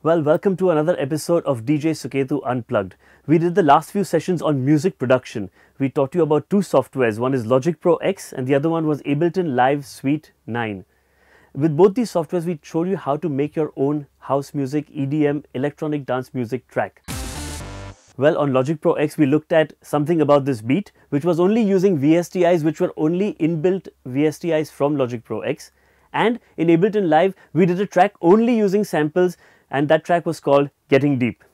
Well, welcome to another episode of DJ Suketu Unplugged. We did the last few sessions on music production. We taught you about two softwares. One is Logic Pro X and the other one was Ableton Live Suite 9. With both these softwares, we showed you how to make your own house music, EDM, electronic dance music track. Well, on Logic Pro X, we looked at something about this beat, which was only using VSTIs, which were only inbuilt VSTIs from Logic Pro X. And in Ableton Live, we did a track only using samples, and that track was called Getting Deep.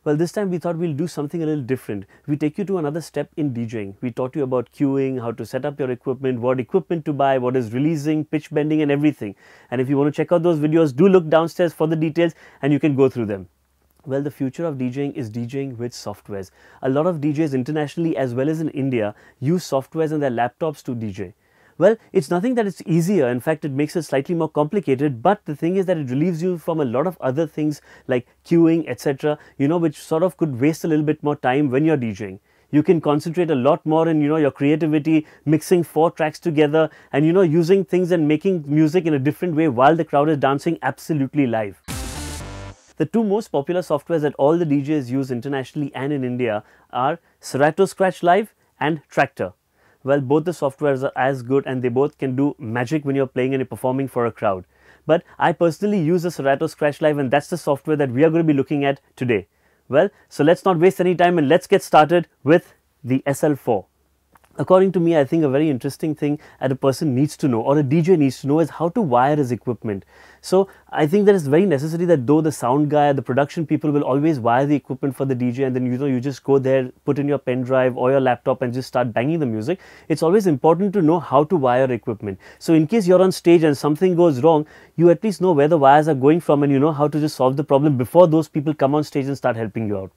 Well, this time we thought we'll do something a little different. We take you to another step in DJing. We taught you about queuing, how to set up your equipment, what equipment to buy, what is releasing, pitch bending and everything. And if you want to check out those videos, do look downstairs for the details and you can go through them. Well, the future of DJing is DJing with softwares. A lot of DJs internationally as well as in India use softwares on their laptops to DJ. Well, it's nothing that it's easier. In fact, it makes it slightly more complicated. But the thing is that it relieves you from a lot of other things like queuing, etc., which sort of could waste a little bit more time when you're DJing. You can concentrate a lot more in, your creativity, mixing 4 tracks together and, using things and making music in a different way while the crowd is dancing absolutely live. The two most popular softwares that all the DJs use internationally and in India are Serato Scratch Live and Traktor. Well, both the softwares are as good and they both can do magic when you're playing and you're performing for a crowd. But I personally use the Serato Scratch Live and that's the software that we are going to be looking at today. Well, so let's not waste any time and let's get started with the SL4. According to me, I think a very interesting thing that a person needs to know or a DJ needs to know is how to wire his equipment. So I think that it's very necessary that though the sound guy, the production people will always wire the equipment for the DJ and then you just go there, put in your pen drive or your laptop and just start banging the music. It's always important to know how to wire equipment. So in case you're on stage and something goes wrong, you at least know where the wires are going from and you know how to just solve the problem before those people come on stage and start helping you out.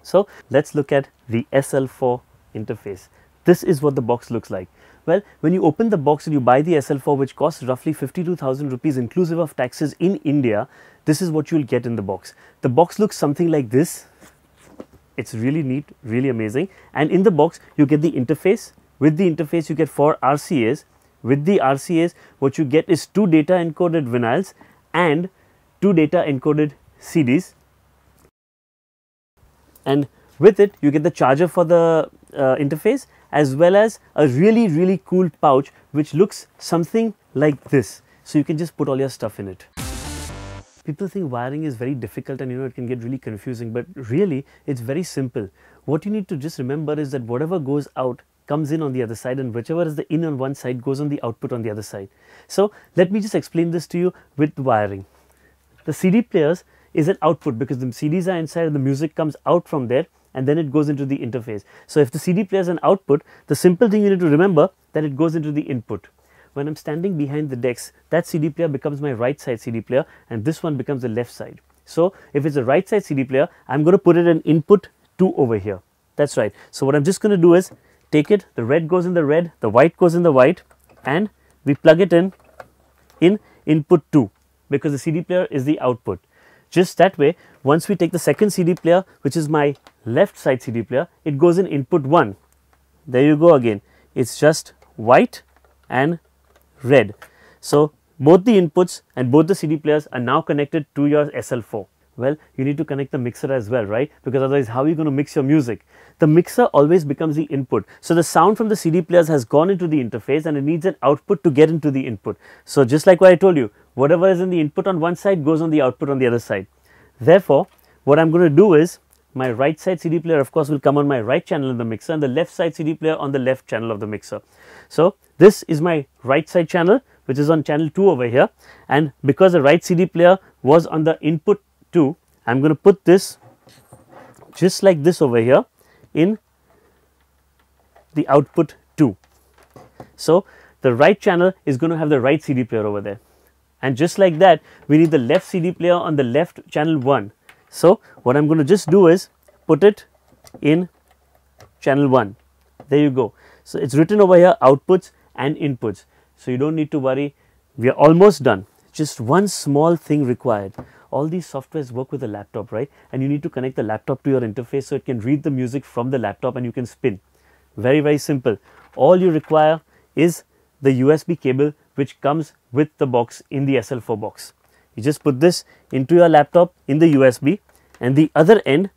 So let's look at the SL4 interface. This is what the box looks like. Well, when you open the box and you buy the SL4, which costs roughly 52,000 rupees inclusive of taxes in India, this is what you'll get in the box. The box looks something like this. It's really neat, really amazing. And in the box, you get the interface. With the interface, you get 4 RCAs. With the RCAs, what you get is 2 data encoded vinyls and 2 data encoded CDs. And with it, you get the charger for the interface as well as a really cool pouch which looks something like this. So you can just put all your stuff in it. People think wiring is very difficult and it can get really confusing, but really it's very simple. What you need to just remember is that whatever goes out comes in on the other side and whichever is the in on one side goes on the output on the other side. So let me just explain this to you with wiring. The CD players is an output because the CDs are inside and the music comes out from there and then it goes into the interface. So if the CD player is an output, the simple thing you need to remember that it goes into the input. When I'm standing behind the decks, that CD player becomes my right side CD player and this one becomes the left side. So if it's a right side CD player, I'm going to put it in input 2 over here. That's right. So what I'm just going to do is take it, the red goes in the red, the white goes in the white and we plug it in input 2 because the CD player is the output. Just that way, once we take the second CD player, which is my left side CD player, it goes in input 1. There you go again. It's just white and red. So both the inputs and both the CD players are now connected to your SL4. Well, you need to connect the mixer as well, right? Because otherwise, how are you going to mix your music? The mixer always becomes the input. So the sound from the CD players has gone into the interface and it needs an output to get into the input. So just like what I told you, whatever is in the input on one side goes on the output on the other side. Therefore, what I'm going to do is my right side CD player of course will come on my right channel in the mixer and the left side CD player on the left channel of the mixer. So this is my right side channel which is on channel 2 over here, and because the right CD player was on the input 2, I'm going to put this just like this over here in the output 2. So the right channel is going to have the right CD player over there. And just like that, we need the left CD player on the left channel 1. So what I'm going to just do is put it in channel 1. There you go. So it's written over here outputs and inputs. So you don't need to worry. We are almost done. Just one small thing required. All these softwares work with a laptop, right? And you need to connect the laptop to your interface so it can read the music from the laptop and you can spin. Very simple. All you require is the USB cable which comes with the box in the SL4 box. You just put this into your laptop in the USB, and the other end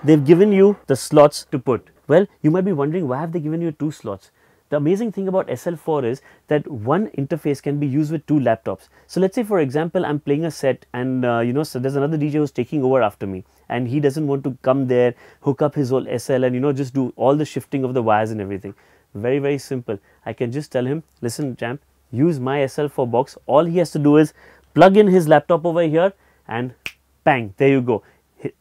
they've given you the slots to put. Well, you might be wondering, why have they given you 2 slots? The amazing thing about SL4 is that one interface can be used with 2 laptops. So let's say, for example, I'm playing a set and so there's another DJ who's taking over after me, and he doesn't want to come there, hook up his whole SL and just do all the shifting of the wires and everything. Very, very simple. I can just tell him, listen champ, use my SL4 box. All he has to do is plug in his laptop over here and bang, there you go.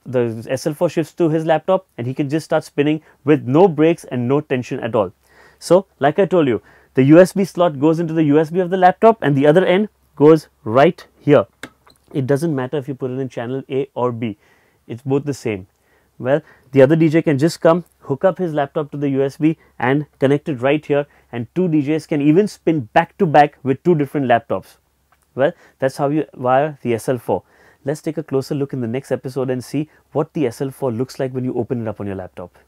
The SL4 shifts to his laptop and he can just start spinning with no breaks and no tension at all. So like I told you, the USB slot goes into the USB of the laptop and the other end goes right here. It doesn't matter if you put it in channel A or B, it's both the same. Well, the other DJ can just come, hook up his laptop to the USB and connect it right here, and 2 DJs can even spin back to back with 2 different laptops. Well, that's how you wire the SL4. Let's take a closer look in the next episode and see what the SL4 looks like when you open it up on your laptop.